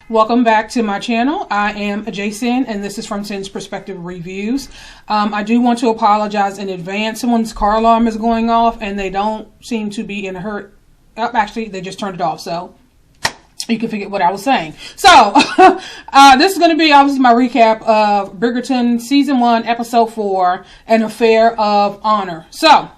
Welcome back to my channel. I am Jason, and this is from Sin's Perspective Reviews. I do want to apologize in advance. Someone's car alarm is going off, and they don't seem to be in a hurry. Oh, actually, they just turned it off, so you can forget what I was saying. So, this is going to be obviously my recap of Bridgerton Season 1, Episode 4, An Affair of Honor. So,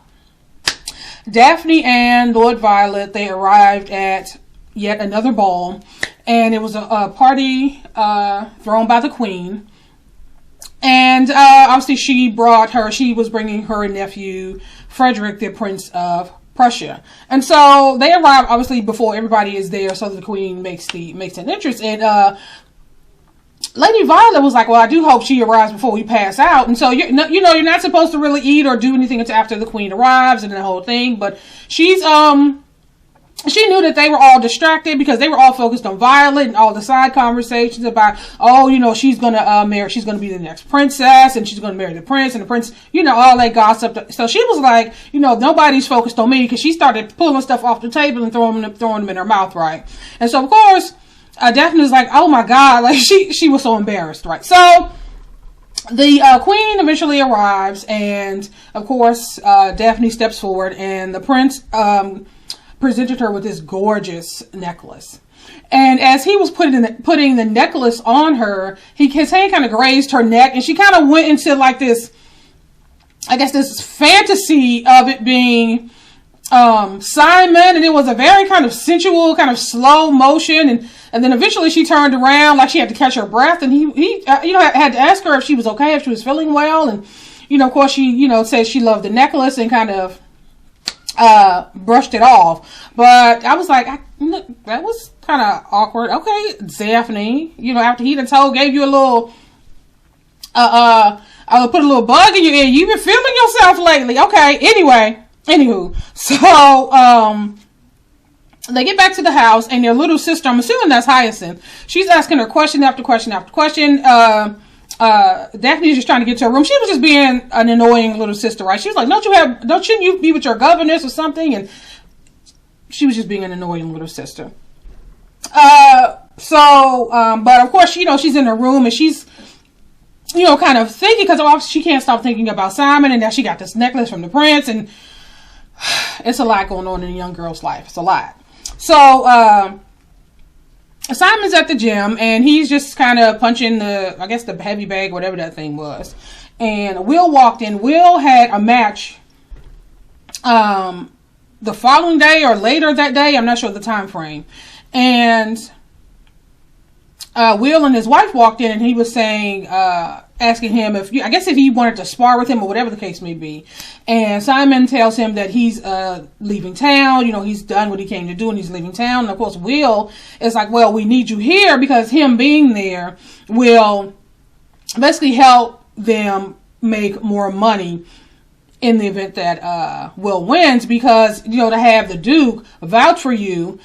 Daphne and Lord Violet, they arrived at yet another ball. And it was a party thrown by the Queen. And obviously she was bringing her nephew, Frederick, the Prince of Prussia. And so they arrived, obviously, before everybody is there, so the Queen makes an entrance. And Lady Violet was like, well, I do hope she arrives before we pass out. And so, you're not supposed to really eat or do anything until after the Queen arrives and the whole thing. But she knew that they were all distracted because they were all focused on Violet and all the side conversations about, she's going to be the next princess and she's going to marry the prince and the prince, all that gossip. So she was like, nobody's focused on me, because she started pulling stuff off the table and throwing them in her mouth, right? And so, of course, Daphne was like, oh my God, like she was so embarrassed, right? So the Queen eventually arrives, and of course, Daphne steps forward, and the prince, presented her with this gorgeous necklace. And as he was putting the necklace on her, his hand kind of grazed her neck, and she kind of went into like this, I guess, this fantasy of it being Simon, and it was a very kind of sensual, kind of slow motion, and then eventually she turned around like she had to catch her breath, and he had to ask her if she was okay, if she was feeling well, and of course she said she loved the necklace and kind of brushed it off. But I was like, that was kind of awkward. Okay, Daphne, after he gave you a little, I put a little bug in your ear. You've been feeling yourself lately. Okay, anywho, so, they get back to the house, and their little sister, I'm assuming that's Hyacinth, she's asking her question after question after question. Daphne's just trying to get to her room. She was just being an annoying little sister, right? She was like, shouldn't you be with your governess or something? And she was just being an annoying little sister. But of course, she's in her room, and she's, kind of thinking, because she can't stop thinking about Simon, and now she got this necklace from the prince, and it's a lot going on in a young girl's life. It's a lot. So, Simon's at the gym, and he's just kind of punching the heavy bag, whatever that thing was. And Will walked in. Will had a match the following day or later that day. I'm not sure the time frame. And Will and his wife walked in, and he was saying, asking him if he wanted to spar with him or whatever the case may be. And Simon tells him that he's leaving town. He's done what he came to do, and he's leaving town. And of course, Will is like, well, we need you here, because him being there will basically help them make more money in the event that Will wins, because to have the Duke vouch for you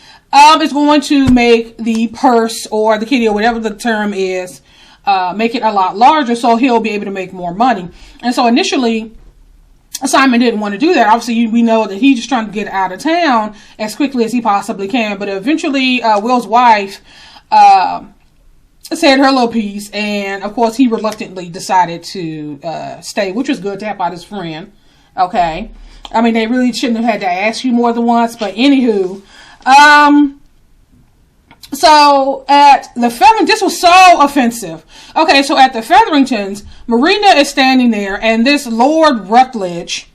is going to make the purse or the kitty or whatever the term is, make it a lot larger, so he'll be able to make more money. And so initially, Simon didn't want to do that. Obviously, we know that he's just trying to get out of town as quickly as he possibly can. But eventually, Will's wife said her little piece, and of course, he reluctantly decided to stay, which was good to help out his friend. Okay, I mean, they really shouldn't have had to ask you more than once, but anywho. So at the Featheringtons, this was so offensive. Okay, so at the Featheringtons, Marina is standing there, and this Lord Rutledge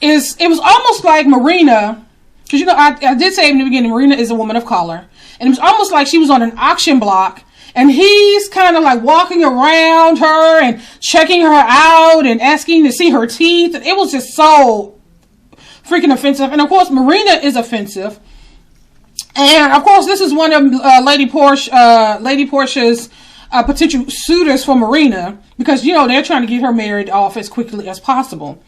it was almost like Marina, because I did say in the beginning, Marina is a woman of color, and it was almost like she was on an auction block, and he's kind of like walking around her and checking her out and asking to see her teeth. It was just so freaking offensive. And of course, Marina is offensive. And of course, this is one of Lady Portia's potential suitors for Marina, because they're trying to get her married off as quickly as possible.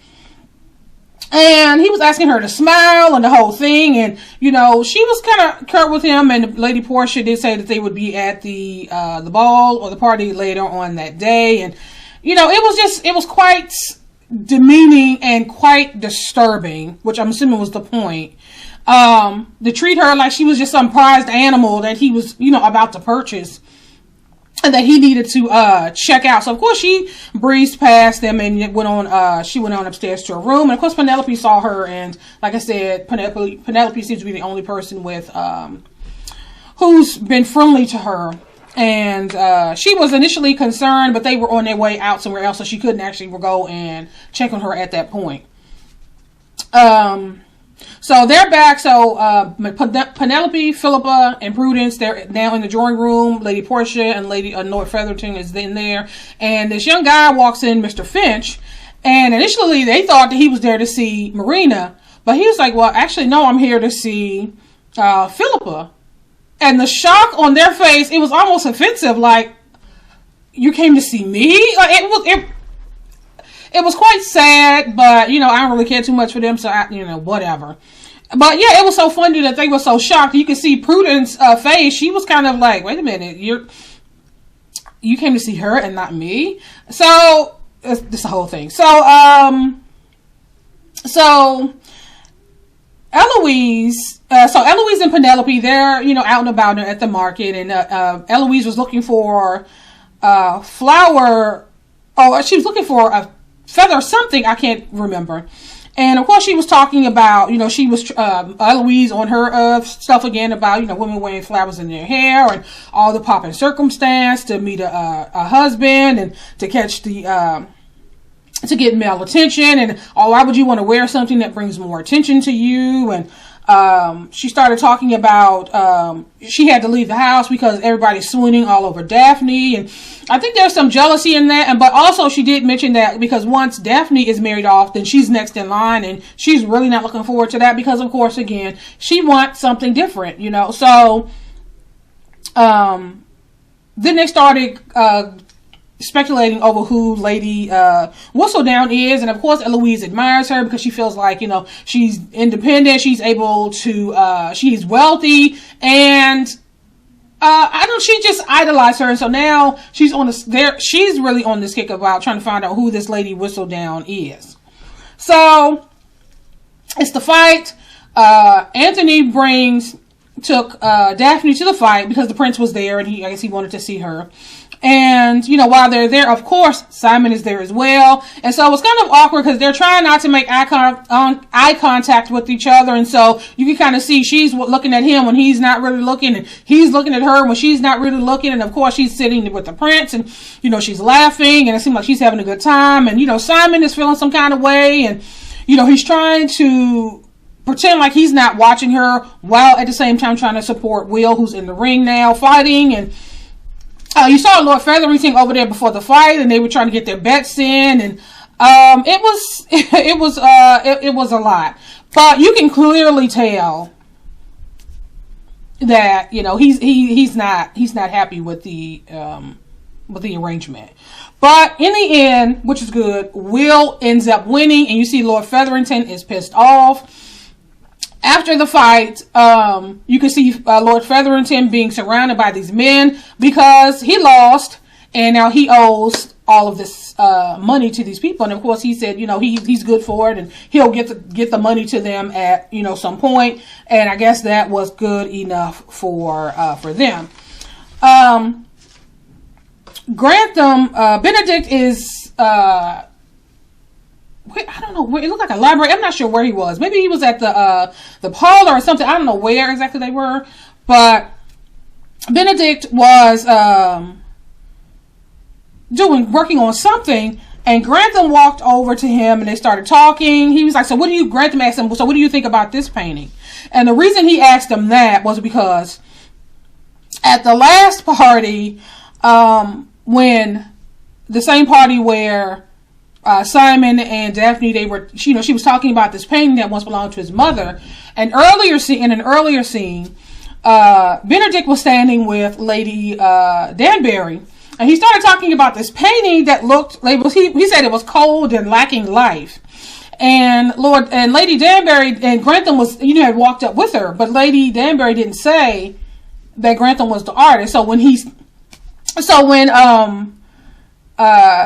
And he was asking her to smile and the whole thing, and she was kind of curt with him. And Lady Portia did say that they would be at the ball or the party later on that day, and it was quite demeaning and quite disturbing, which I'm assuming was the point. To treat her like she was just some prized animal that he was, about to purchase. and that he needed to check out. So of course she breezed past them and went on. She went on upstairs to her room, and of course Penelope saw her. And like I said, Penelope seems to be the only person with who's been friendly to her. And she was initially concerned, but they were on their way out somewhere else, so she couldn't actually go and check on her at that point. So they're back. So Penelope, Philippa, and Prudence, they're now in the drawing room. Lady Portia and Lady Lord Featherington is in there. And this young guy walks in, Mr. Finch. And initially they thought that he was there to see Marina. But he was like, well, actually, no, I'm here to see Philippa. And the shock on their face, it was almost offensive. Like, you came to see me? Like, it was quite sad, but, you know, I don't really care too much for them, so, whatever. But, yeah, it was so funny that they were so shocked. You could see Prudence's face. She was kind of like, wait a minute, you came to see her and not me? So, it's the whole thing. So, Eloise and Penelope, they're, out and about at the market, and Eloise was looking for flower, she was looking for a feather or something, I can't remember. And of course she was talking about, she was, Eloise on her stuff again about, women wearing flowers in their hair and all the pomp and circumstance to meet a husband and to catch the, to get male attention, and why would you want to wear something that brings more attention to you? And she started talking about she had to leave the house because everybody's swooning all over Daphne, and I think there's some jealousy in that. But also she did mention that because once Daphne is married off, then she's next in line, and she's really not looking forward to that because, of course, again, she wants something different, So then they started speculating over who Lady Whistledown is, and of course Eloise admires her because she feels like, she's independent, she's able to, she's wealthy, and she just idolized her, and so now she's she's really on this kick about trying to find out who this Lady Whistledown is. So it's the fight. Anthony took Daphne to the fight because the prince was there, and I guess he wanted to see her. And, while they're there, of course, Simon is there as well. And so it's kind of awkward because they're trying not to make eye contact with each other. And so you can kind of see she's looking at him when he's not really looking, and he's looking at her when she's not really looking. And of course, she's sitting with the prince, and, she's laughing, and it seems like she's having a good time. And, Simon is feeling some kind of way, and, he's trying to pretend like he's not watching her while at the same time trying to support Will, who's in the ring now fighting. And you saw Lord Featherington over there before the fight, and they were trying to get their bets in, and it was a lot. But you can clearly tell that he's not happy with the arrangement. But in the end, which is good, Will ends up winning, and you see Lord Featherington is pissed off. After the fight, you can see Lord Featherington being surrounded by these men because he lost, and now he owes all of this money to these people. And of course, he said, he's good for it, and he'll get the money to them at some point. And I guess that was good enough for them. Grantham, Benedict is. I don't know. It looked like a library. I'm not sure where he was. Maybe he was at the parlor or something. I don't know where exactly they were. But Benedict was working on something, and Grantham walked over to him, and they started talking. He was like, Grantham asked him, so what do you think about this painting? And the reason he asked him that was because at the last party, when the same party where Simon and Daphne, she was talking about this painting that once belonged to his mother. In an earlier scene, Benedict was standing with Lady Danbury, and he started talking about this painting that he said it was cold and lacking life. And Lady Danbury and Grantham had walked up with her, but Lady Danbury didn't say that Grantham was the artist. So when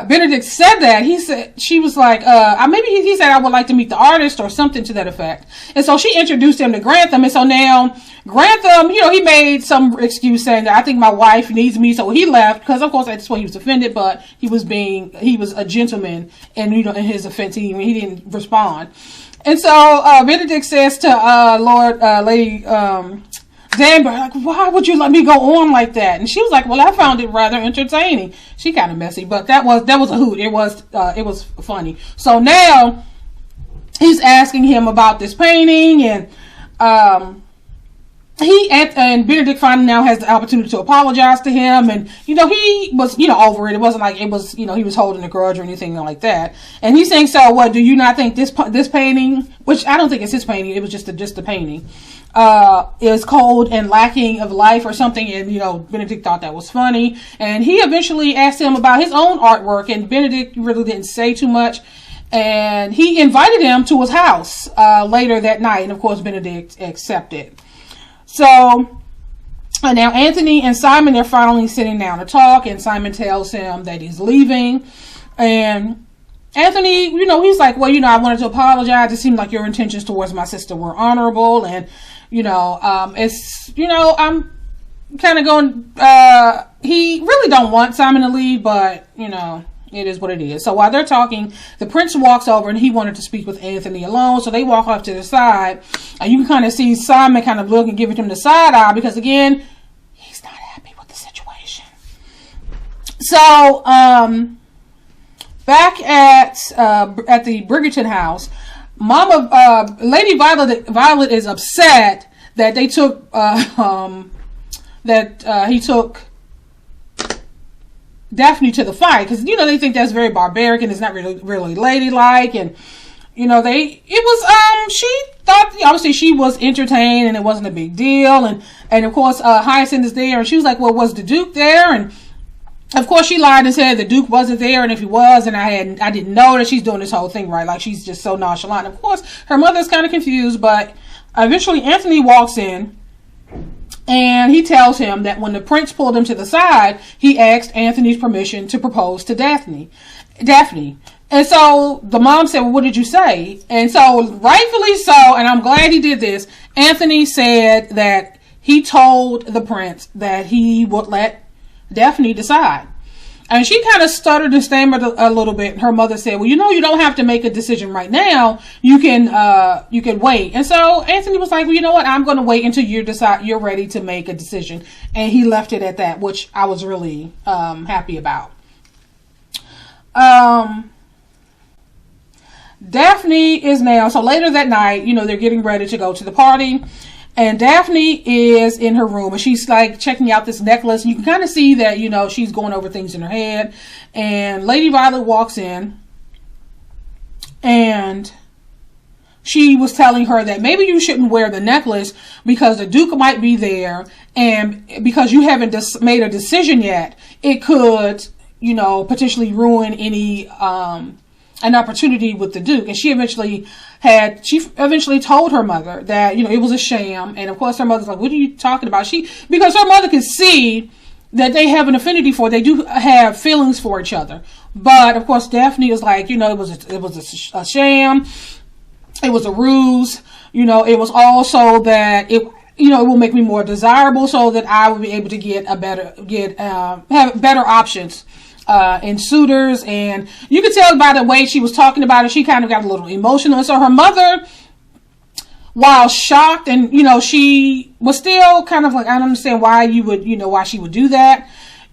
Benedict said that, he said, she was like, maybe he said, I would like to meet the artist or something to that effect. And so she introduced him to Grantham. And so now Grantham, you know, he made some excuse saying that I think my wife needs me. So he left because of course at this point he was offended, but he was a gentleman and, you know, in his offense, he didn't respond. And so, Benedict says to, Lady, Danbury, like, why would you let me go on like that? And she was like, well, I found it rather entertaining. She kind of messy, but that was a hoot. It was funny. So now he's asking him about this painting, and Benedict finally now has the opportunity to apologize to him, and you know he was over it. It wasn't like it was he was holding a grudge or anything like that. And he's saying, so what? Do you not think this painting, which I don't think it's his painting, it was just the painting, is cold and lacking of life or something? And you know Benedict thought that was funny, and he eventually asked him about his own artwork, and Benedict really didn't say too much. And he invited him to his house later that night, and of course Benedict accepted. So now Anthony and Simon are finally sitting down to talk, and Simon tells him that he's leaving. And Anthony, you know, he's like, well, you know, I wanted to apologize. It seemed like your intentions towards my sister were honorable. And, you know, it's, you know, I'm kind of going, he really don't want Simon to leave, but, you know, it is what it is. So while they're talking, the prince walks over and he wanted to speak with Anthony alone. So they walk off to the side, and you can kind of see Simon kind of looking, giving him the side eye because again, he's not happy with the situation. So back at the Bridgerton house, Lady Violet is upset that they took he took Daphne to the fight, because you know they think that's very barbaric and it's not really ladylike. And you know she thought obviously she was entertained and it wasn't a big deal. And of course Hyacinth is there, and she was like, well, was the Duke there? And of course she lied and said the Duke wasn't there, and if he was, and I didn't know that. She's doing this whole thing right, like she's just so nonchalant. Of course her mother's kind of confused, but eventually Anthony walks in. And he tells him that when the prince pulled him to the side, he asked Anthony's permission to propose to Daphne. And so the mom said, well, what did you say? And so rightfully so, and I'm glad he did this, Anthony said that he told the prince that he would let Daphne decide. And she kind of stuttered and stammered a little bit. And her mother said, well, you know, you don't have to make a decision right now. You can wait. And so Anthony was like, well, you know what? I'm going to wait until you're ready to make a decision. And he left it at that, which I was really happy about. Daphne is now, so later that night, you know, they're getting ready to go to the party. And Daphne is in her room, and she's like checking out this necklace. You can kind of see that, you know, she's going over things in her head. And Lady Violet walks in, and she was telling her that maybe you shouldn't wear the necklace because the Duke might be there, and because you haven't made a decision yet, it could, you know, potentially ruin any an opportunity with the Duke. And she eventually told her mother that, you know, it was a sham. And of course her mother's like, what are you talking about? Because her mother could see that they have an affinity they do have feelings for each other. But of course Daphne is like, you know, it was a sham. It was a ruse. You know, it was also that it will make me more desirable so that I will be able to have better options in suitors. And you could tell by the way she was talking about it, she kind of got a little emotional. And so her mother, while shocked, and you know, she was still kind of like, I don't understand why she would do that.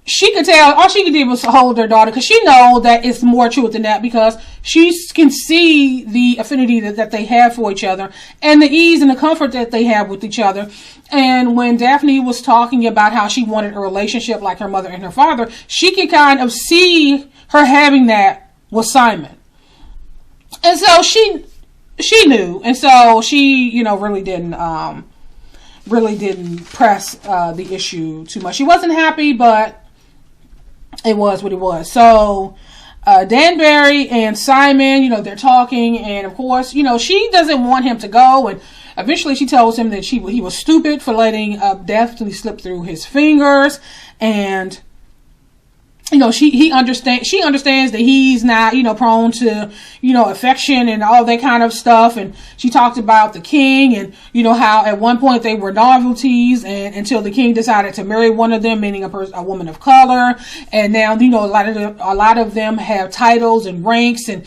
She could tell, all she could do was hold her daughter, because she knows that it's more truth than that, because she can see the affinity that they have for each other and the ease and the comfort that they have with each other. And when Daphne was talking about how she wanted a relationship like her mother and her father, she could kind of see her having that with Simon. And so she knew. And so she, you know, really didn't press the issue too much. She wasn't happy, but it was what it was. So Danbury and Simon, you know, they're talking, and of course, you know, she doesn't want him to go, and eventually she tells him that he was stupid for letting Daphne slip through his fingers. And you know, she understands that he's not, you know, prone to, you know, affection and all that kind of stuff. And she talked about the king and, you know, how at one point they were novelties and until the king decided to marry one of them, meaning a woman of color. And now, you know, a lot of them have titles and ranks and,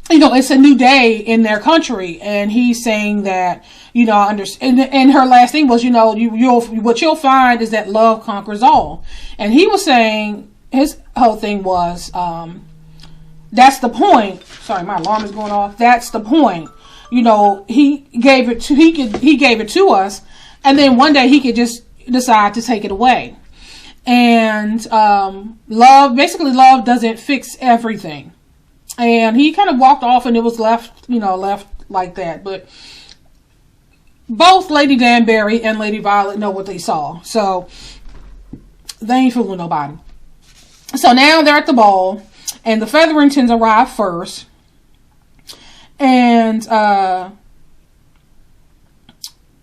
you know, it's a new day in their country. And he's saying that, you know, and her last thing was, you know, what you'll find is that love conquers all. And he was saying, his whole thing was, that's the point. Sorry, my alarm is going off. That's the point. You know, he gave it to us, and then one day he could just decide to take it away. And love doesn't fix everything. And he kind of walked off, and it was left like that. But both Lady Danbury and Lady Violet know what they saw, so they ain't fooling nobody. So now they're at the ball, and the Featheringtons arrive first, and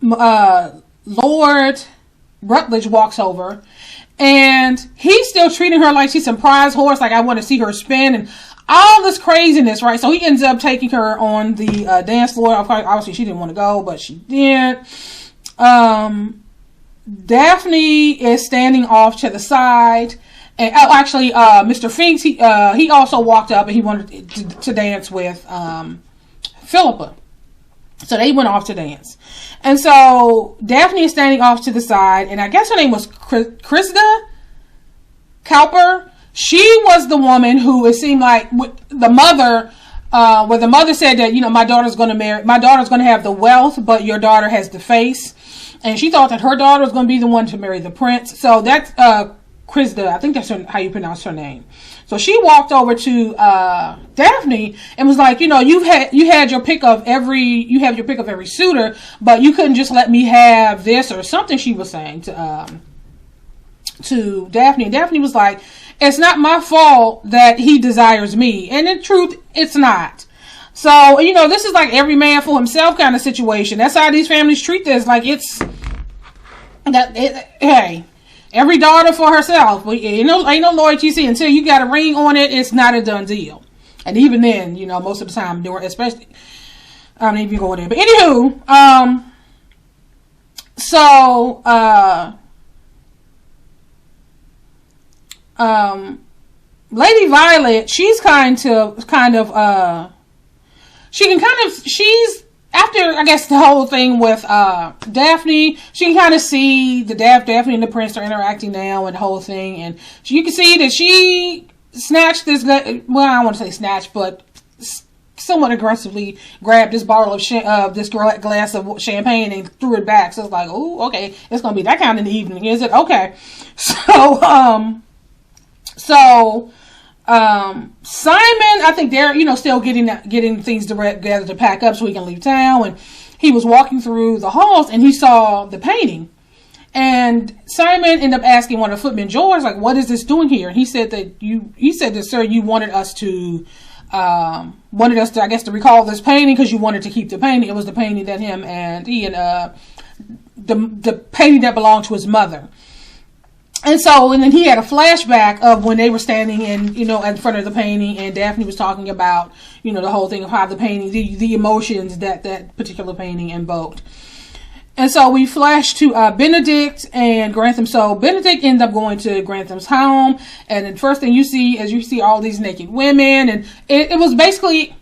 Lord Rutledge walks over, and he's still treating her like she's some prize horse, like I want to see her spin, and all this craziness, right? So he ends up taking her on the dance floor. Obviously, she didn't want to go, but she did. Daphne is standing off to the side. And actually, Mr. Finks, he also walked up and he wanted to dance with Philippa. So they went off to dance. And so Daphne is standing off to the side, and I guess her name was Krista Cowper. She was the woman who, it seemed like, the mother, where the mother said that, you know, my daughter's going to have the wealth, but your daughter has the face. And she thought that her daughter was going to be the one to marry the prince. So that's Krista, I think that's how you pronounce her name. So she walked over to Daphne and was like, you know, you had your pick of every suitor, but you couldn't just let me have this or something. She was saying to Daphne. And Daphne was like, it's not my fault that he desires me, and in truth, it's not. So, you know, this is like every man for himself kind of situation. That's how these families treat this. Like hey. Every daughter for herself. Ain't no loyalty. See, until you got a ring on it, it's not a done deal. And even then, you know, most of the time, especially, I don't even go there. But anywho, Lady Violet, she's after, I guess, the whole thing with Daphne, she can kind of see the Daphne and the prince are interacting now and the whole thing. And you can see that she snatched this, well, I don't want to say snatched, but somewhat aggressively grabbed this bottle of this glass of champagne and threw it back. So it's like, oh, okay, it's going to be that kind in the evening, is it? Okay. So, Simon, I think they're, you know, still getting things together to pack up so he can leave town. And he was walking through the halls and he saw the painting. And Simon ended up asking one of the footmen, George, like, what is this doing here? And he said that, sir, you wanted us to, I guess, to recall this painting because you wanted to keep the painting. It was the painting that the painting that belonged to his mother. And then he had a flashback of when they were standing in front of the painting, and Daphne was talking about, you know, the whole thing of how the painting, the emotions that particular painting invoked. And so we flash to Benedict and Grantham. So Benedict ended up going to Grantham's home, and the first thing you see all these naked women, and it was basically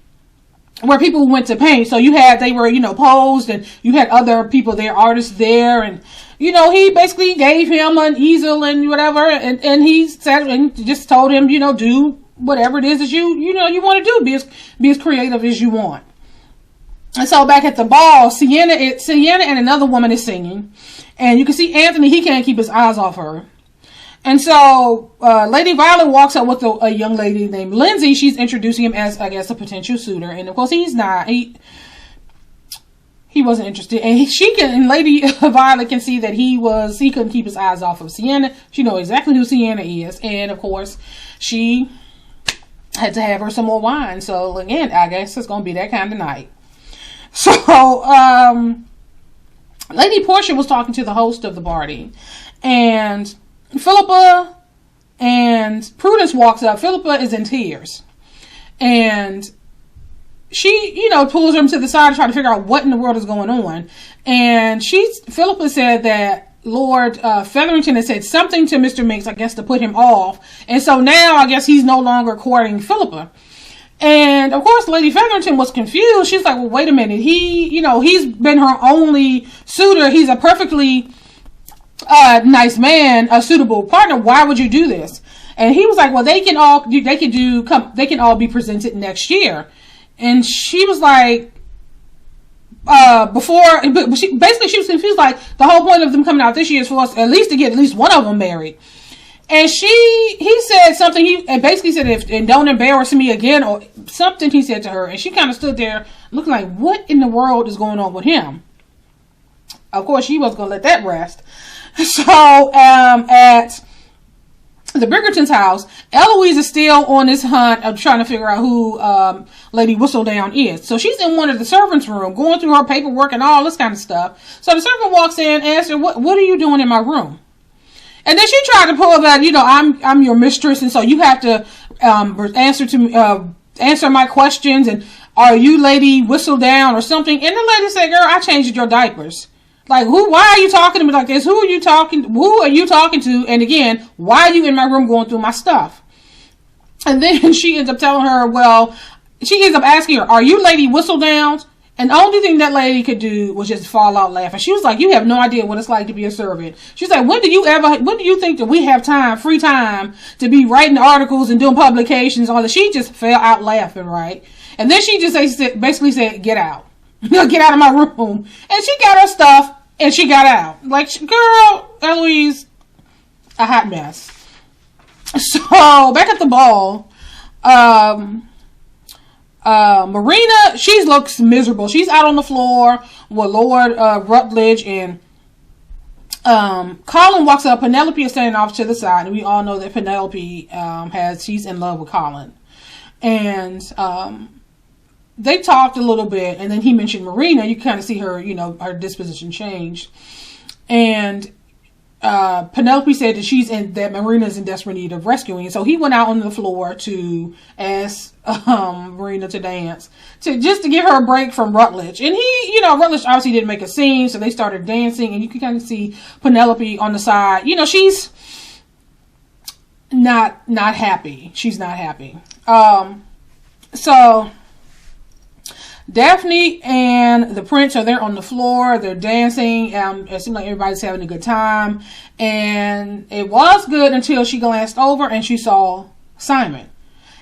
where people went to paint. So they were, you know, posed, and you had other people there, artists there, and you know, he basically gave him an easel and whatever, and he said and just told him, you know, do whatever it is that you want to do, be as creative as you want. And so back at the ball, Sienna and another woman is singing, and you can see Anthony, he can't keep his eyes off her. And so Lady Violet walks up with a young lady named Lindsay. She's introducing him as, I guess, a potential suitor, and of course he's not. He wasn't interested, and Lady Violet can see that he couldn't keep his eyes off of Sienna. She knows exactly who Sienna is, and of course, she had to have her some more wine. So again, I guess it's gonna be that kind of night. So, Lady Portia was talking to the host of the party, and Philippa and Prudence Bridgerton walks up. Philippa is in tears. And she, you know, pulls him to the side to try to figure out what in the world is going on. And Philippa said that Lord Featherington had said something to Mr. Minks, I guess, to put him off. And so now I guess he's no longer courting Philippa. And of course, Lady Featherington was confused. She's like, well, wait a minute. He's been her only suitor. He's a perfectly nice man, a suitable partner. Why would you do this? And he was like, well, they can all be presented next year. And she was like, she was confused. Like, the whole point of them coming out this year is for us at least to get at least one of them married. And he said something, he basically said, and don't embarrass me again, or something he said to her. And she kind of stood there looking like, what in the world is going on with him? Of course, she wasn't going to let that rest. So, at the Bridgerton's house, Eloise is still on this hunt of trying to figure out who Lady Whistledown is. So she's in one of the servants' room, going through her paperwork and all this kind of stuff. So the servant walks in and asks her, what are you doing in my room? And then she tried to pull that, I'm your mistress, and so you have to answer my questions, and are you Lady Whistledown or something? And the lady said, girl, I changed your diapers. Like, why are you talking to me like this? Who are you talking to? And again, why are you in my room going through my stuff? And then she ends up telling her, she ends up asking her, are you Lady Whistledown? And the only thing that lady could do was just fall out laughing. She was like, you have no idea what it's like to be a servant. She's like, when do you think that we have free time to be writing articles and doing publications? All that. She just fell out laughing, right? And then she just basically said, get out. Get out of my room. And she got her stuff and she got out. Like, girl, Eloise, a hot mess. So, back at the ball, Marina, she looks miserable. She's out on the floor with Lord Rutledge, and Colin walks up. Penelope is standing off to the side, and we all know that Penelope she's in love with Colin. And they talked a little bit, and then he mentioned Marina. You kind of see her, her disposition change. And Penelope said that Marina's in desperate need of rescuing. So he went out on the floor to ask Marina to dance, just to give her a break from Rutledge. And Rutledge obviously didn't make a scene, so they started dancing, and you can kind of see Penelope on the side. She's not happy. She's not happy. So Daphne and the prince are there on the floor. They're dancing. It seems like everybody's having a good time. And it was good until she glanced over and she saw Simon.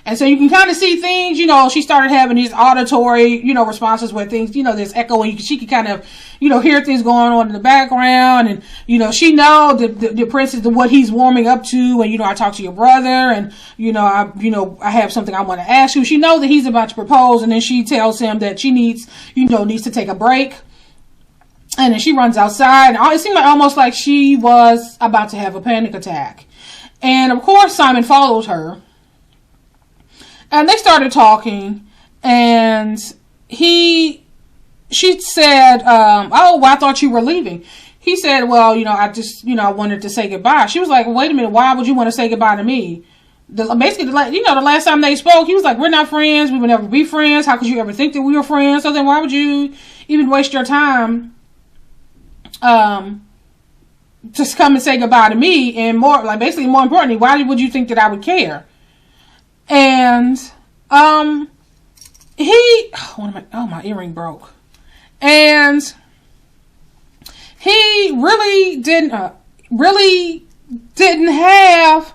And so you can kind of see things, she started having these auditory, responses where things, there's echoing. She can kind of, hear things going on in the background. And, she know the prince is what he's warming up to. And, I talked to your brother, and, I have something I want to ask you. She know that he's about to propose. And then she tells him that she needs to take a break. And then she runs outside. And it seemed almost like she was about to have a panic attack. And of course, Simon followed her. And they started talking, and she said, I thought you were leaving. He said, well, I wanted to say goodbye. She was like, wait a minute, why would you want to say goodbye to me? The last time they spoke, he was like, we're not friends. We would never be friends. How could you ever think that we were friends? So then why would you even waste your time, just come and say goodbye to me? And more importantly, why would you think that I would care? And, my earring broke. And he really didn't have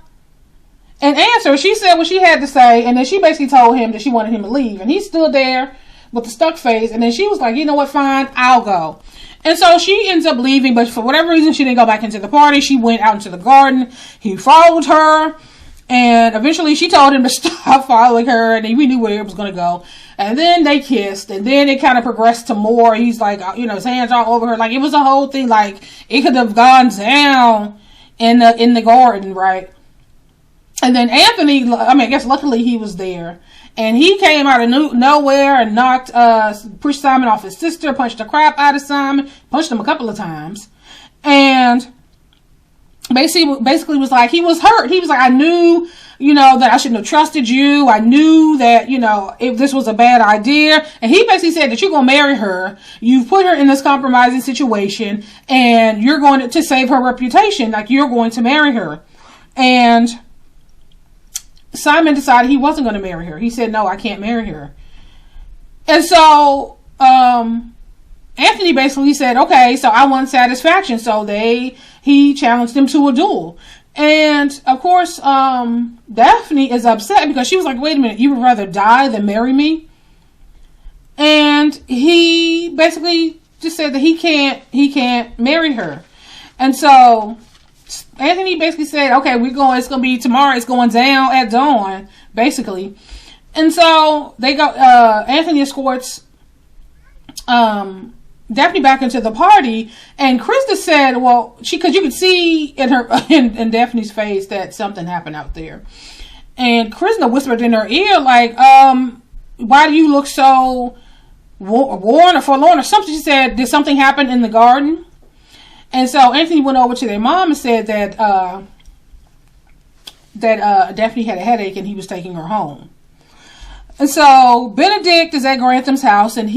an answer. She said what she had to say, and then she basically told him that she wanted him to leave. And he stood there with the stuck face, and then she was like, you know what, fine, I'll go. And so she ends up leaving, but for whatever reason, she didn't go back into the party. She went out into the garden. He followed her. And eventually she told him to stop following her, and we knew where it was going to go. And then they kissed, and then it kind of progressed to more. He's like, his hands all over her. Like, it was a whole thing. Like, it could have gone down in the garden, right? And then Anthony, I guess luckily he was there. And he came out of nowhere and pushed Simon off his sister, punched the crap out of Simon, punched him a couple of times. And basically was like, he was hurt. He was like, I knew that I shouldn't have trusted you. I knew that, if this was a bad idea. And he basically said that you're going to marry her. You've put her in this compromising situation and you're going to save her reputation. Like, you're going to marry her. And Simon decided he wasn't going to marry her. He said, no, I can't marry her. And so, Anthony basically said, okay, so I want satisfaction. So he challenged him to a duel. And of course, Daphne is upset because she was like, wait a minute, you would rather die than marry me? And he basically just said that he can't marry her. And so Anthony basically said, okay, it's going to be tomorrow. It's going down at dawn, basically. And so they go, Anthony escorts, Daphne back into the party, and Krista said, well, cause you could see in Daphne's face that something happened out there. And Krista whispered in her ear, like, why do you look so worn or forlorn or something? She said, did something happen in the garden? And so Anthony went over to their mom and said that Daphne had a headache and he was taking her home. And so Benedict is at Grantham's house, and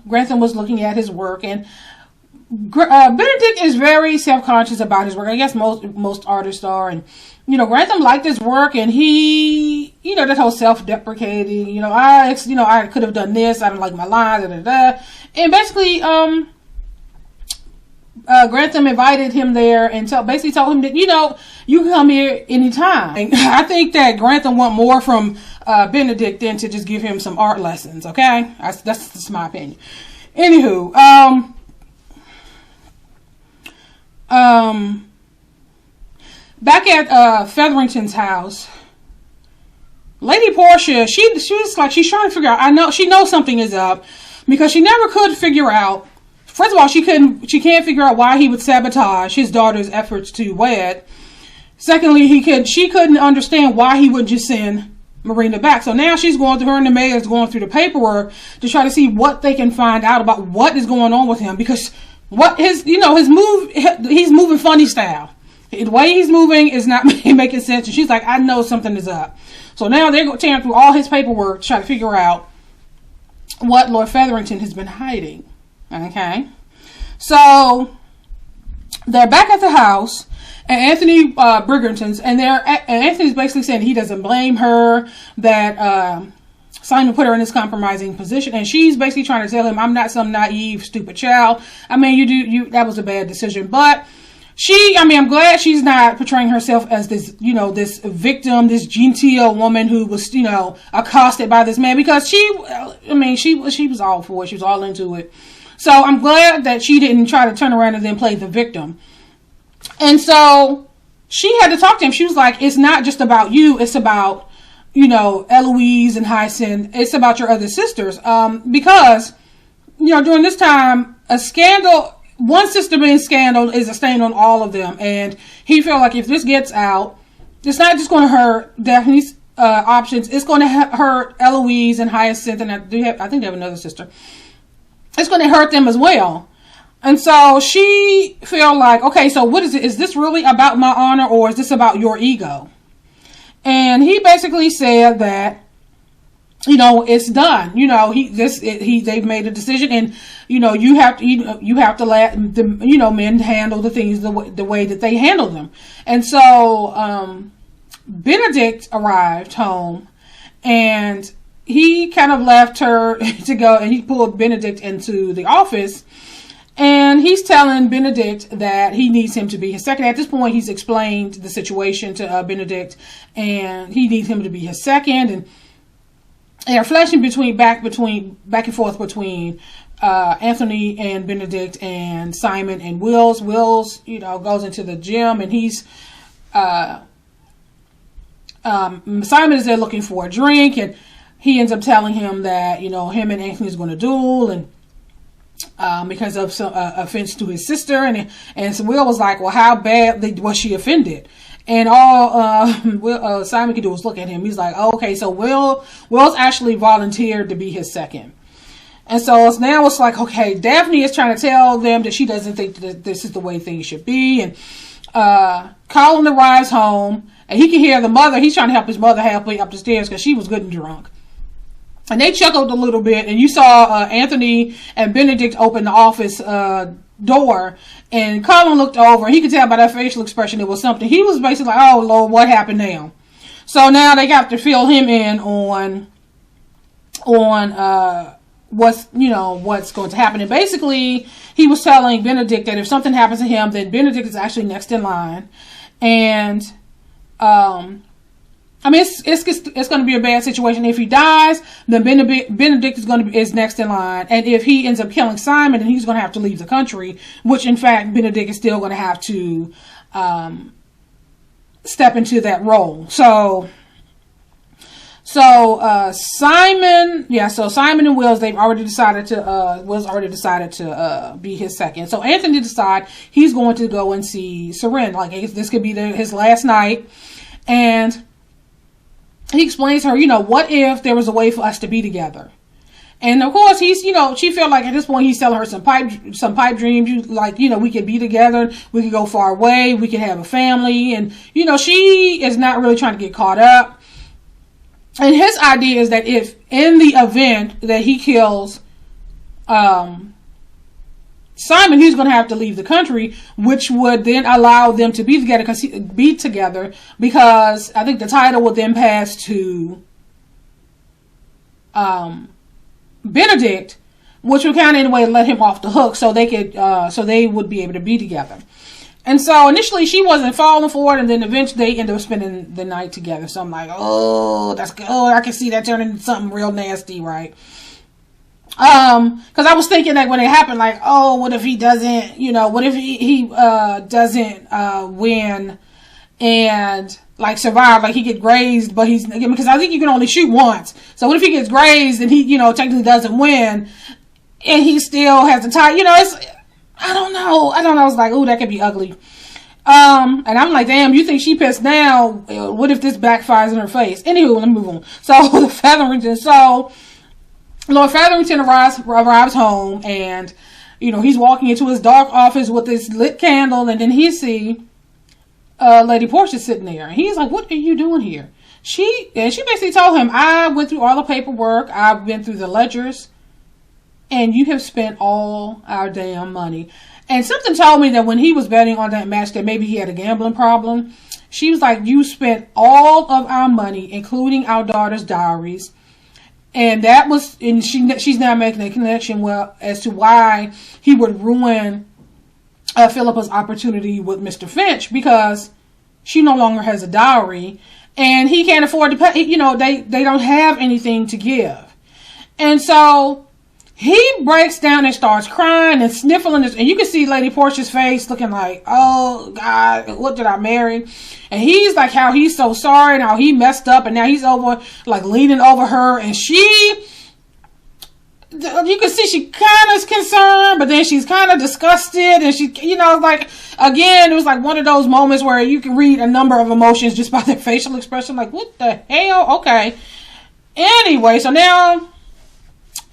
Grantham was looking at his work, and Benedict is very self-conscious about his work. I guess most artists are, and Grantham liked his work, and he, that whole self-deprecating, I could have done this, I don't like my lines, and basically, Grantham invited him there and basically told him that, you can come here anytime. And I think that Grantham want more from Benedict than to just give him some art lessons, okay? That's just my opinion. Anywho, back at Featherington's house, Lady Portia, she's like, she's trying to figure out, she knows something is up, because she never could figure out. First of all, she can't figure out why he would sabotage his daughter's efforts to wed. Secondly, she couldn't understand why he wouldn't just send Marina back. So now she's going through, her and the mayor is going through the paperwork to try to see what they can find out about what is going on with him, because his move, he's moving funny style. The way he's moving is not making sense. And she's like, I know something is up. So now they're tearing through all his paperwork to try to figure out what Lord Featherington has been hiding. Okay, so they're back at the house, and Anthony Bridgerton's, and Anthony's basically saying he doesn't blame her, that Simon put her in this compromising position, and she's basically trying to tell him, I'm not some naive, stupid child. I mean, that was a bad decision, but I'm glad she's not portraying herself as this, this victim, this genteel woman who was, accosted by this man, because she was all for it. She was all into it. So I'm glad that she didn't try to turn around and then play the victim. And so she had to talk to him. She was like, it's not just about you. It's about, Eloise and Hyacinth. It's about your other sisters. Because, during this time, a scandal, one sister being scandaled is a stain on all of them. And he felt like if this gets out, it's not just going to hurt Daphne's options. It's going to hurt Eloise and Hyacinth. And I think they have another sister. It's going to hurt them as well. And so she felt like, okay, so what is it? Is this really about my honor, or is this about your ego? And he basically said that, it's done. They've made a decision, and you have to let the men handle the things the way that they handle them. And so Benedict arrived home, and he kind of left her to go, and he pulled Benedict into the office, and he's telling Benedict that he needs him to be his second. At this point, he's explained the situation to Benedict, and he needs him to be his second, and they're flashing back and forth between Anthony and Benedict and Simon and Wills. Wills, goes into the gym, and he's Simon is there looking for a drink, and he ends up telling him that, him and Anthony is going to duel, and because of some offense to his sister. And so Will was like, well, how badly was she offended? And all Simon could do was look at him. He's like, oh, okay, so Will's actually volunteered to be his second. And so now it's like, okay, Daphne is trying to tell them that she doesn't think that this is the way things should be. And Colin arrives home, and he can hear the mother. He's trying to help his mother halfway up the stairs because she was good and drunk. And they chuckled a little bit, and you saw Anthony and Benedict open the office door, and Colin looked over. He could tell by that facial expression it was something. He was basically like, oh Lord, what happened now? So now they got to fill him in on what's going to happen. And basically he was telling Benedict that if something happens to him, then Benedict is actually next in line. And it's going to be a bad situation. If he dies, then Benedict is next in line. And if he ends up killing Simon, then he's going to have to leave the country, which in fact Benedict is still going to have to step into that role. So Simon and Wills, they've already decided to be his second. So Anthony decided he's going to go and see Serum. Like, this could be his last night. And he explains to her, what if there was a way for us to be together? And of course, she felt like at this point he's telling her some pipe dreams. We could be together. We could go far away. We could have a family. And, she is not really trying to get caught up. And his idea is that if in the event that he kills Simon, he's going to have to leave the country, which would then allow them to be together because I think the title would then pass to Benedict, which would kind of in a way let him off the hook, so they would be able to be together. And so initially she wasn't falling for it, and then eventually they ended up spending the night together. So I'm like, oh, that's good. Oh, I can see that turning into something real nasty, right? Because I was thinking that when it happened, like, oh, what if he doesn't, what if he doesn't win and like survive, like he get grazed, but because I think you can only shoot once. So what if he gets grazed and he, technically doesn't win and he still has the tie, I don't know. I was like, oh, that could be ugly. And I'm like, damn, you think she pissed now? What if this backfires in her face? Anywho, let me move on. So the Featherington. So Lord Featherington arrives home, and he's walking into his dark office with this lit candle, and then he see Lady Portia sitting there, and he's like, "What are you doing here?" She basically told him, "I went through all the paperwork. I've been through the ledgers, and you have spent all our damn money." And something told me that when he was betting on that match, that maybe he had a gambling problem. She was like, "You spent all of our money, including our daughter's diaries." And that was, and she's now making a connection as to why he would ruin Philippa's opportunity with Mr. Finch, because she no longer has a dowry, and he can't afford to pay. They don't have anything to give, and so he breaks down and starts crying and sniffling this, and you can see Lady Portia's face looking like, oh God, what did I marry? And he's like, how he's so sorry and how he messed up, and now he's leaning over her, and you can see she kind of is concerned, but then she's kind of disgusted, and she, again, it was like one of those moments where you can read a number of emotions just by their facial expression, like, what the hell? Okay. Anyway, so now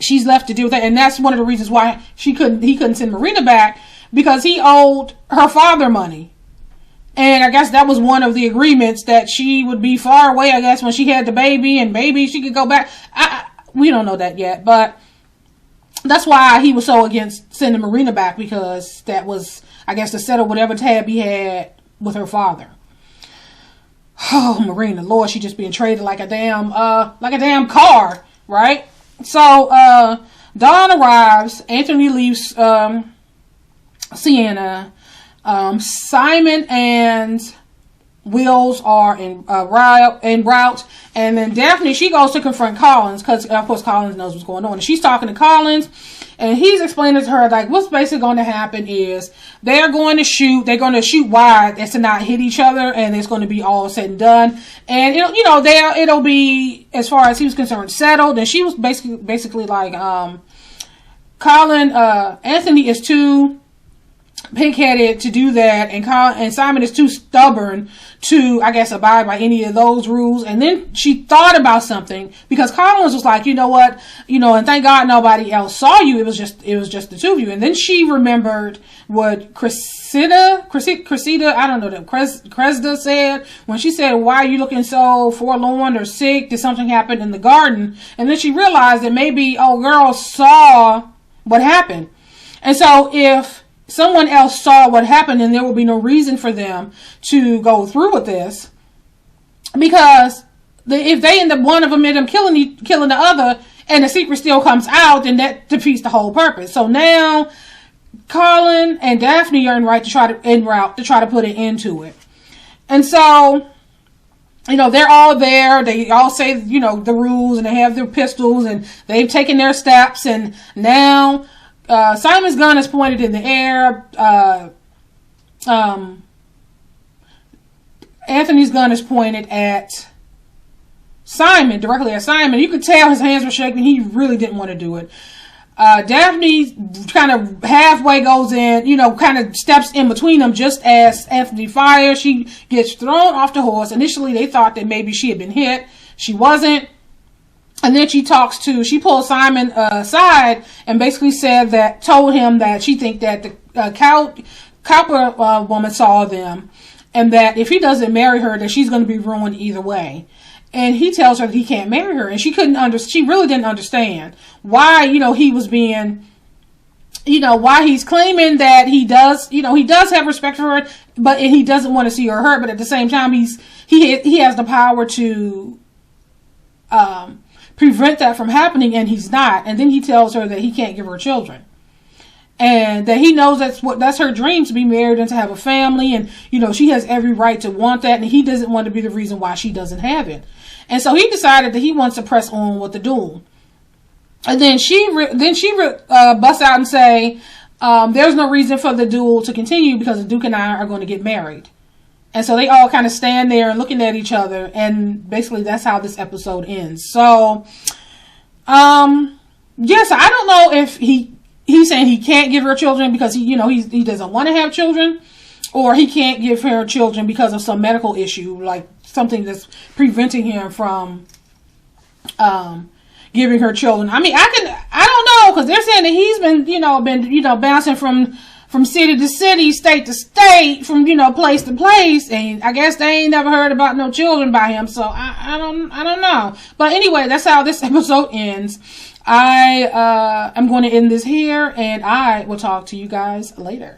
she's left to deal with that, and that's one of the reasons why he couldn't send Marina back, because he owed her father money. And I guess that was one of the agreements, that she would be far away, I guess, when she had the baby, and maybe she could go back. We don't know that yet, but that's why he was so against sending Marina back, because that was, I guess, to settle whatever tab he had with her father. Oh, Marina, Lord, she just being traded like a damn car, right? So, Dawn arrives, Anthony leaves, Sienna, Simon and Wills are en route, and then Daphne, she goes to confront Collins, because of course Collins knows what's going on, and she's talking to Collins, and he's explaining to her, like, what's basically going to happen is they're going to shoot wide as to not hit each other, and it's going to be all said and done, and it'll be, as far as he was concerned, settled. And she was basically like, Anthony is too pig-headed to do that, and Simon is too stubborn to, I guess, abide by any of those rules. And then she thought about something, because Collins was like, you know what, and thank God nobody else saw you. It was just the two of you. And then she remembered what Cressida, I don't know, Cressida said when she said, "Why are you looking so forlorn or sick? Did something happen in the garden?" And then she realized that maybe old girl saw what happened. And so if someone else saw what happened, and there will be no reason for them to go through with this, because if they end up, one of them end up killing the other, and the secret still comes out, then that defeats the whole purpose. So now Colin and Daphne are en route to try to put an end to it. And so, they're all there. They all say, the rules, and they have their pistols, and they've taken their steps, and now Simon's gun is pointed in the air. Anthony's gun is pointed at Simon, directly at Simon. You could tell his hands were shaking. He really didn't want to do it. Daphne kind of halfway goes in, kind of steps in between them just as Anthony fires. She gets thrown off the horse. Initially, they thought that maybe she had been hit. She wasn't. And then she pulls Simon aside and basically told him that she think that the copper woman saw them, and that if he doesn't marry her, that she's going to be ruined either way. And he tells her that he can't marry her, and she really didn't understand why, he was being, why he's claiming that he does have respect for her, but he doesn't want to see her hurt, but at the same time, he has the power to, prevent that from happening, and he's not. And then he tells her that he can't give her children, and that he knows that's her dream, to be married and to have a family, and she has every right to want that, and he doesn't want to be the reason why she doesn't have it. And so he decided that he wants to press on with the duel. And then she busts out and say, there's no reason for the duel to continue because the Duke and I are going to get married. And so they all kind of stand there and looking at each other, and basically that's how this episode ends. So, yes, I don't know if he's saying he can't give her children because he doesn't want to have children, or he can't give her children because of some medical issue, like something that's preventing him from giving her children. I mean, I don't know, because they're saying that he's been bouncing from city to city, state to state, from place to place, and I guess they ain't never heard about no children by him. So I don't know. But anyway, that's how this episode ends. I am going to end this here, and I will talk to you guys later.